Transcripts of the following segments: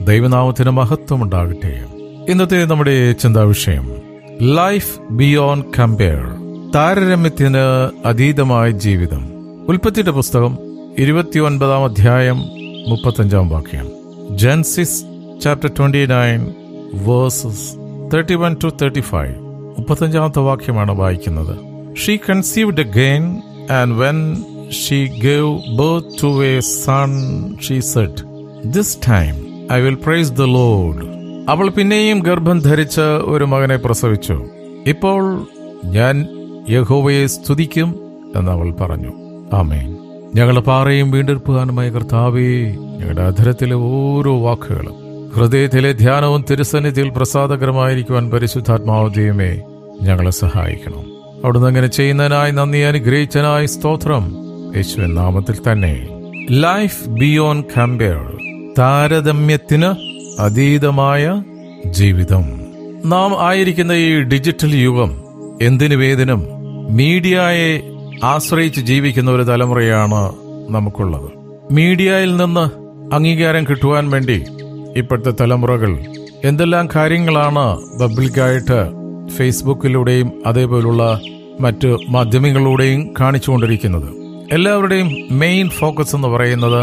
ദൈവനാമത്തിന് മഹത്വമുണ്ടാകട്ടെ. ഇന്നത്തെ നമ്മുടെ ചിന്താവിഷയം ലൈഫ് ബിയോണ്ട് കമ്പയർ, താരതമ്യത്തിന് അതീതമായ ജീവിതം. ഉൽപ്പത്തിയുടെ പുസ്തകം 29 അധ്യായം 35 വാക്യം. Genesis chapter 29 versus 31 to 35. 35 വാക്യമാണ് വായിക്കുന്നത്. She conceived again, and when she gave birth to a son, she said, "This time I will praise the Lord." അവൾ പിന്നെയും ഗർഭം ധരിച്ച് ഒരു മകനെ പ്രസവിച്ചു. ഇപ്പോൾ ഞാൻ യഹോവയെ സ്തുതിക്കും എന്നവൾ പറഞ്ഞു. ആമേൻ. ഞങ്ങളുടെ പാറയും വീണ്ടെടുപ്പുകാരനുമായ കർത്താവേ, ഞങ്ങളുടെ അധരത്തിലെ ഓരോ വാക്കുകളും ഹൃദയത്തിലെ ധ്യാനവും തിരുസന്നിധിയിൽ പ്രസാദകരമായിരിക്കുവാൻ പരിശുദ്ധാത്മാവ് ദൈവമേ ഞങ്ങളെ സഹായിക്കണം. അവിടുന്ന് അങ്ങനെ ചെയ്യുന്നതിനായി നന്ദി, അനുഗ്രഹിച്ചതിനായി സ്തോത്രം. യേശുവിൻ നാമത്തിൽ തന്നെ. ലൈഫ് ബിയോണ്ട് കമ്പയർ, താരതമ്യത്തിന് അതീതമായ ജീവിതം. നാം ആയിരിക്കുന്ന ഈ ഡിജിറ്റൽ യുഗം എന്തിനുവേദനും മീഡിയയെ ആശ്രയിച്ച് ജീവിക്കുന്ന ഒരു തലമുറയാണ് നമുക്കുള്ളത്. മീഡിയയിൽ നിന്ന് അംഗീകാരം കിട്ടുവാൻ വേണ്ടി ഇപ്പോഴത്തെ തലമുറകൾ എന്തെല്ലാം കാര്യങ്ങളാണ് പബ്ലിക്കായിട്ട് ഫേസ്ബുക്കിലൂടെയും അതേപോലുള്ള മറ്റ് മാധ്യമങ്ങളിലൂടെയും കാണിച്ചുകൊണ്ടിരിക്കുന്നത്. എല്ലാവരുടെയും മെയിൻ ഫോക്കസ് എന്ന് പറയുന്നത്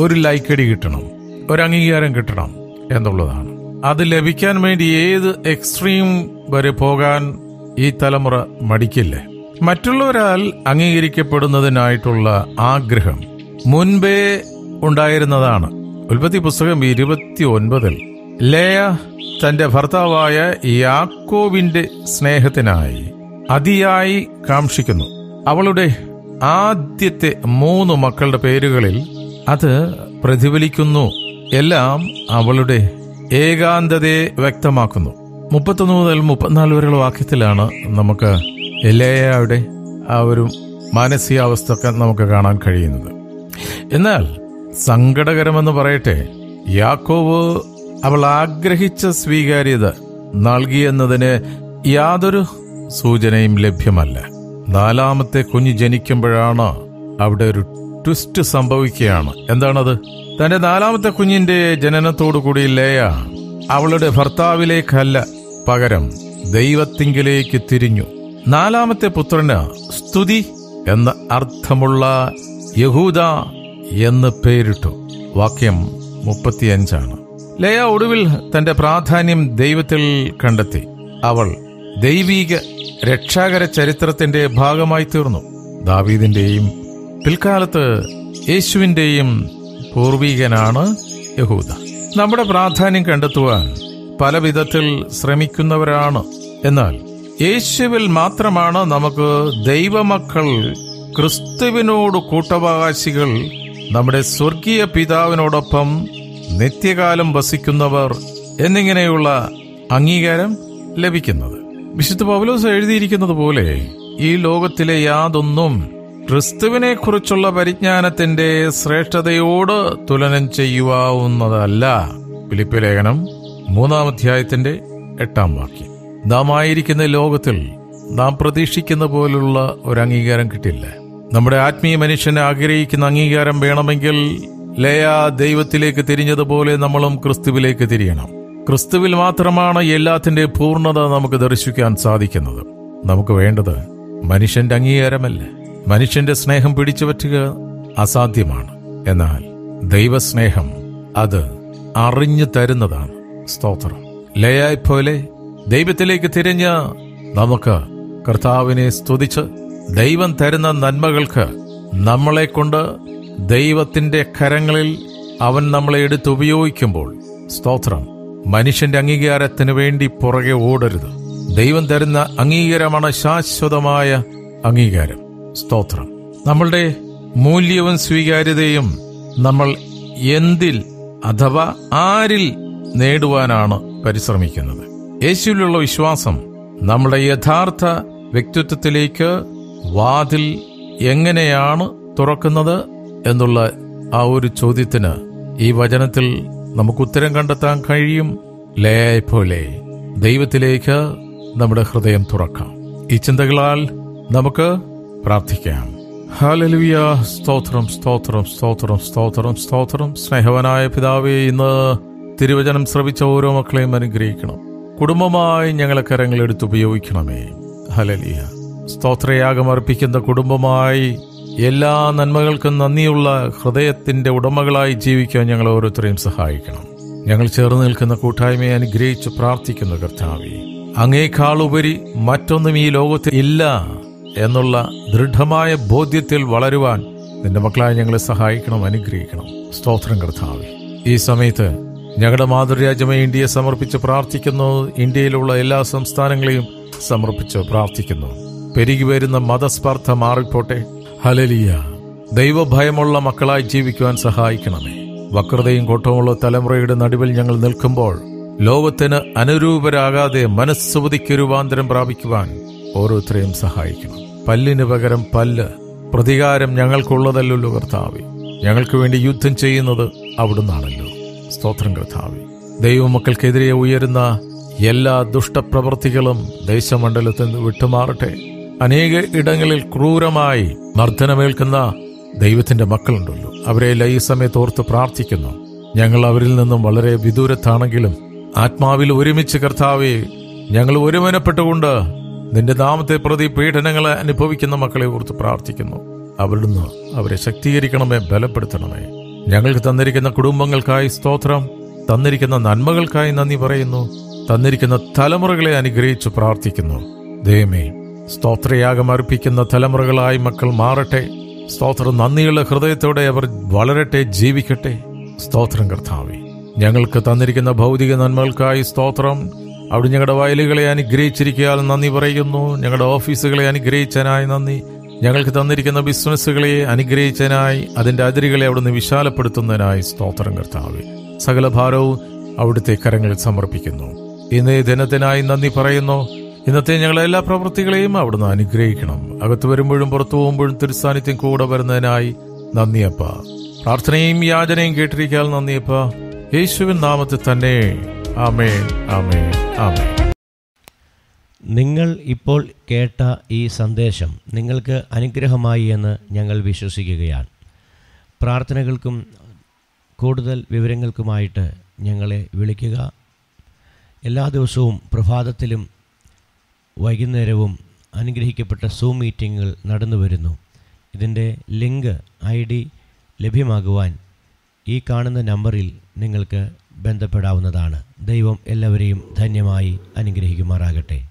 ഒരു ലൈക്കടി കിട്ടണം, ഒരു അംഗീകാരം കിട്ടണം എന്നുള്ളതാണ്. അത് ലഭിക്കാൻ വേണ്ടി ഏത് എക്സ്ട്രീം വരെ പോകാൻ ഈ തലമുറ മടിക്കില്ലേ. മറ്റുള്ളവരാൽ അംഗീകരിക്കപ്പെടുന്നതിനായിട്ടുള്ള ആഗ്രഹം മുൻപേ ഉണ്ടായിരുന്നതാണ്. ഉൽപ്പത്തി പുസ്തകം 29 ലേയ തന്റെ ഭർത്താവായ യാക്കോബിന്റെ സ്നേഹത്തിനായി അതിയായി കാംക്ഷിക്കുന്നു. അവളുടെ ആദ്യത്തെ 3 മക്കളുടെ പേരുകളിൽ അത് പ്രതിഫലിക്കുന്നു. എല്ലാം അവളുടെ ഏകാന്തതയെ വ്യക്തമാക്കുന്നു. 31 മുതൽ 34 വരെയുള്ള വാക്യത്തിലാണ് നമുക്ക് ലേയയുടെ ആ ഒരു മാനസികാവസ്ഥ നമുക്ക് കാണാൻ കഴിയുന്നത്. എന്നാൽ സങ്കടകരമെന്ന് പറയട്ടെ, യാക്കോബ് അവൾ ആഗ്രഹിച്ച സ്വീകാര്യത നൽകിയെന്നതിന് യാതൊരു സൂചനയും ലഭ്യമല്ല. 4ാമത്തെ കുഞ്ഞ് ജനിക്കുമ്പോഴാണ് അവിടെ ഒരു ട്വിസ്റ്റ് സംഭവിക്കുകയാണ്. എന്താണത്? തന്റെ 4ാമത്തെ കുഞ്ഞിന്റെ ജനനത്തോടുകൂടി ലേയ അവളുടെ ഭർത്താവിലേക്കല്ല, പകരം ദൈവത്തിങ്കിലേക്ക് തിരിഞ്ഞു. 4ാമത്തെ പുത്രന് സ്തുതി എന്ന അർത്ഥമുള്ള യഹൂദ എന്ന് പേരിട്ടു. വാക്യം 35. ലേയ ഒടുവിൽ തന്റെ പ്രാധാന്യം ദൈവത്തിൽ കണ്ടെത്തി. അവൾ ദൈവീക രക്ഷാകര ചരിത്രത്തിന്റെ ഭാഗമായി തീർന്നു. ദാവീദിന്റെയും പിൽക്കാലത്ത് യേശുവിന്റെയും പൂർവീകനാണ് യഹൂദ. നമ്മുടെ പ്രാധാന്യം കണ്ടെത്തുവാൻ പല വിധത്തിൽ ശ്രമിക്കുന്നവരാണ്. എന്നാൽ യേശുവിൽ മാത്രമാണ് നമുക്ക് ദൈവമക്കൾ, ക്രിസ്തുവിനോട് കൂട്ടവകാശികൾ, നമ്മുടെ സ്വർഗീയ പിതാവിനോടൊപ്പം നിത്യകാലം വസിക്കുന്നവർ എന്നിങ്ങനെയുള്ള അംഗീകാരം ലഭിക്കുന്നത്. വിശുദ്ധ പൗലോസ് എഴുതിയിരിക്കുന്നത് പോലെ ഈ ലോകത്തിലെ യാതൊന്നും ക്രിസ്തുവിനെ കുറിച്ചുള്ള പരിജ്ഞാനത്തിന്റെ ശ്രേഷ്ഠതയോട് തുലനം ചെയ്യുവാവുന്നതല്ല. ഫിലിപ്പി ലേഖനം 3-ാം അധ്യായത്തിന്റെ 8-ാം വാക്യം. നാം ആയിരിക്കുന്ന ലോകത്തിൽ നാം പ്രതീക്ഷിക്കുന്ന പോലുള്ള ഒരു അംഗീകാരം കിട്ടില്ല. നമ്മുടെ ആത്മീയ മനുഷ്യനെ ആഗ്രഹിക്കുന്ന അംഗീകാരം വേണമെങ്കിൽ ലേയ ദൈവത്തിലേക്ക് തിരിഞ്ഞതുപോലെ നമ്മളും ക്രിസ്തുവിലേക്ക് തിരിയണം. ക്രിസ്തുവിൽ മാത്രമാണ് എല്ലാത്തിന്റെ പൂർണ്ണത നമുക്ക് ദർശിക്കാൻ സാധിക്കുന്നത്. നമുക്ക് വേണ്ടത് മനുഷ്യന്റെ അംഗീകാരമല്ല. മനുഷ്യന്റെ സ്നേഹം പിടിച്ചുപറ്റുക അസാധ്യമാണ്. എന്നാൽ ദൈവസ്നേഹം അത് അറിഞ്ഞു തരുന്നതാണ്. സ്തോത്രം. ലേയായി പോലെ ദൈവത്തിലേക്ക് തിരിഞ്ഞ് നമുക്ക് കർത്താവിനെ സ്തുതിച്ച് ദൈവം തരുന്ന നന്മകൾക്ക് നമ്മളെ കൊണ്ട് ദൈവത്തിന്റെ കരങ്ങളിൽ അവൻ നമ്മളെ എടുത്തുപയോഗിക്കുമ്പോൾ, സ്തോത്രം, മനുഷ്യന്റെ അംഗീകാരത്തിന് വേണ്ടി പുറകെ ഓടരുത്. ദൈവം തരുന്ന അംഗീകാരമാണ് ശാശ്വതമായ അംഗീകാരം. സ്തോത്രം. നമ്മളുടെ മൂല്യവും സ്വീകാര്യതയും നമ്മൾ എന്തിൽ അഥവാ ആരിൽ നേടുവാനാണ് പരിശ്രമിക്കുന്നത്? യേശുവിലുള്ള വിശ്വാസം നമ്മുടെ യഥാർത്ഥ വ്യക്തിത്വത്തിലേക്ക് വാതിൽ എങ്ങനെയാണ് തുറക്കുന്നത് എന്നുള്ള ആ ഒരു ചോദ്യത്തിന് ഈ വചനത്തിൽ നമുക്ക് ഉത്തരം കണ്ടെത്താൻ കഴിയും. ലേയായെ പോലെ ദൈവത്തിലേക്ക് നമ്മുടെ ഹൃദയം തുറക്കാം. ഈ ചിന്തകളാൽ നമുക്ക് പ്രാർത്ഥിക്കാം. ഹല്ലേലൂയ. സ്തോത്രം, സ്തോത്രം, സ്തോത്രം, സ്തോത്രം, സ്തോത്രം. സ്നേഹവാനായ പിതാവേ, ഇന്ന് തിരുവചനം ശ്രവിച്ച ഓരോ മക്കളെയും അനുഗ്രഹിക്കണം. കുടുംബമായി ഞങ്ങളെ കരങ്ങളെടുത്ത് ഉപയോഗിക്കണമേ. ഹല്ലേലൂയ. സ്തോത്രയാഗം അർപ്പിക്കുന്ന കുടുംബമായി എല്ലാ നന്മകൾക്കും നന്ദിയുള്ള ഹൃദയത്തിന്റെ ഉടമകളായി ജീവിക്കാൻ ഞങ്ങൾ ഓരോരുത്തരെയും സഹായിക്കണം. ഞങ്ങൾ ചേർന്ന് നിൽക്കുന്ന കൂട്ടായ്മയെ അനുഗ്രഹിച്ച് പ്രാർത്ഥിക്കുന്ന കർത്താവേ, അങ്ങേക്കാളുപരി മറ്റൊന്നും ഈ ലോകത്തിൽ ഇല്ല എന്നുള്ള ദൃഢമായ ബോധ്യത്തിൽ വളരുവാൻ നിന്റെ മക്കളായ ഞങ്ങളെ സഹായിക്കണം, അനുഗ്രഹിക്കണം. സ്തോത്രം കർത്താവേ. ഈ സമയത്ത് ഞങ്ങളുടെ മാതൃരാജ്യമായ ഇന്ത്യയെ സമർപ്പിച്ച് പ്രാർത്ഥിക്കുന്നു. ഇന്ത്യയിലുള്ള എല്ലാ സംസ്ഥാനങ്ങളെയും സമർപ്പിച്ച് പ്രാർത്ഥിക്കുന്നു. പെരുകി വരുന്ന മതസ്പർദ്ധ മാറിപ്പോട്ടെ. ഹല്ലേലൂയ. ദൈവഭയമുള്ള മക്കളായി ജീവിക്കുവാൻ സഹായിക്കണമേ. വക്രതയും കോട്ടമുള്ള തലമുറയുടെ നടുവിൽ ഞങ്ങൾ നിൽക്കുമ്പോൾ ലോകത്തിന് അനുരൂപരാകാതെ മനസ്സുബുദ്ധിക്ക് രൂപാന്തരം പ്രാപിക്കുവാൻ ഓരോരുത്തരെയും സഹായിക്കണം. പല്ലിന് പകരം പല്ല്, പ്രതികാരം ഞങ്ങൾക്കുള്ളതല്ലോ കർത്താവേ. ഞങ്ങൾക്ക് വേണ്ടി യുദ്ധം ചെയ്യുന്നത് അവിടുന്നാണല്ലോ. സ്തോത്രം കർത്താവേ. ദൈവമക്കൾക്കെതിരെ ഉയരുന്ന എല്ലാ ദുഷ്ടപ്രവൃത്തികളും ദേശമണ്ഡലത്തിൽ നിന്ന് വിട്ടുമാറട്ടെ. അനേക ഇടങ്ങളിൽ ക്രൂരമായി മർദ്ദനമേൽക്കുന്ന ദൈവത്തിന്റെ മക്കളുണ്ടല്ലോ, അവരെല്ലാം ഈ സമയത്ത് ഓർത്ത് പ്രാർത്ഥിക്കുന്നു. ഞങ്ങൾ അവരിൽ നിന്നും വളരെ വിദൂരത്താണെങ്കിലും ആത്മാവിൽ ഒരുമിച്ച് കർത്താവേ, ഞങ്ങൾ ഒരുമനപ്പെട്ടുകൊണ്ട് നിന്റെ നാമത്തെ പ്രതി പീഡനങ്ങളെ അനുഭവിക്കുന്ന മക്കളെ ഓർത്ത് പ്രാർത്ഥിക്കുന്നു. അവിടുന്ന് അവരെ ശക്തീകരിക്കണമേ, ബലപ്പെടുത്തണമേ. ഞങ്ങൾക്ക് തന്നിരിക്കുന്ന കുടുംബങ്ങൾക്കായി സ്തോത്രം, തന്നിരിക്കുന്ന നന്മകൾക്കായി നന്ദി പറയുന്നു. തന്നിരിക്കുന്ന തലമുറകളെ അനുഗ്രഹിച്ച് പ്രാർത്ഥിക്കുന്നു. ദൈവമേ, സ്തോത്രയാഗം അർപ്പിക്കുന്ന തലമുറകളായി മക്കൾ മാറട്ടെ. സ്തോത്രം, നന്ദിയുള്ള ഹൃദയത്തോടെ അവർ വളരട്ടെ, ജീവിക്കട്ടെ. സ്തോത്രം കർത്താവേ. ഞങ്ങൾക്ക് തന്നിരിക്കുന്ന ഭൗതിക നന്മകൾക്കായി സ്തോത്രം. അവിടെ ഞങ്ങളുടെ വയലുകളെ അനുഗ്രഹിച്ചിരിക്കാൻ നന്ദി പറയുന്നു. ഞങ്ങളുടെ ഓഫീസുകളെ അനുഗ്രഹിച്ചതിനായി നന്ദി. ഞങ്ങൾക്ക് തന്നിരിക്കുന്ന ബിസിനസ്സുകളെ അനുഗ്രഹിച്ചതിനായി, അതിന്റെ അതിരുകളെ അവിടുന്ന് വിശാലപ്പെടുത്തുന്നതിനായി സ്തോത്രം കർത്താവേ. സകല ഭാരവും അവിടുത്തെ കരങ്ങളിൽ സമർപ്പിക്കുന്നു. ഇന്നേ ദിനത്തിനായി നന്ദി പറയുന്നു. ഇന്നത്തെ ഞങ്ങളെ എല്ലാ പ്രവൃത്തികളെയും അവിടുന്ന് അനുഗ്രഹിക്കണം. അകത്ത് വരുമ്പോഴും പുറത്തു പോകുമ്പോഴും തിരുസാന്നിധ്യം കൂടെ വരുന്നതിനായി നന്ദിയപ്പ. പ്രാർത്ഥനയും യാചനയും കേട്ടിരിക്കാൻ നന്ദിയപ്പ. യേശുവിൻ നാമത്തിൽ തന്നെ. ആമേൻ, ആമേൻ, ആമേൻ. നിങ്ങൾ ഇപ്പോൾ കേട്ട ഈ സന്ദേശം നിങ്ങൾക്ക് അനുഗ്രഹമായി എന്ന് ഞങ്ങൾ വിശ്വസിക്കുകയാണ്. പ്രാർത്ഥനകൾക്കും കൂടുതൽ വിവരങ്ങൾക്കുമായിട്ട് ഞങ്ങളെ വിളിക്കുക. എല്ലാ ദിവസവും പ്രഭാതത്തിലും വൈകുന്നേരവും അനുഗ്രഹിക്കപ്പെട്ട സൂം മീറ്റിങ്ങുകൾ നടന്നു വരുന്നു. ഇതിൻ്റെ ലിങ്ക് ID ലഭ്യമാകുവാൻ ഈ കാണുന്ന നമ്പറിൽ നിങ്ങൾക്ക് ബന്ധപ്പെടാവുന്നതാണ്. ദൈവം എല്ലാവരെയും ധന്യമായി അനുഗ്രഹിക്കുമാറാകട്ടെ.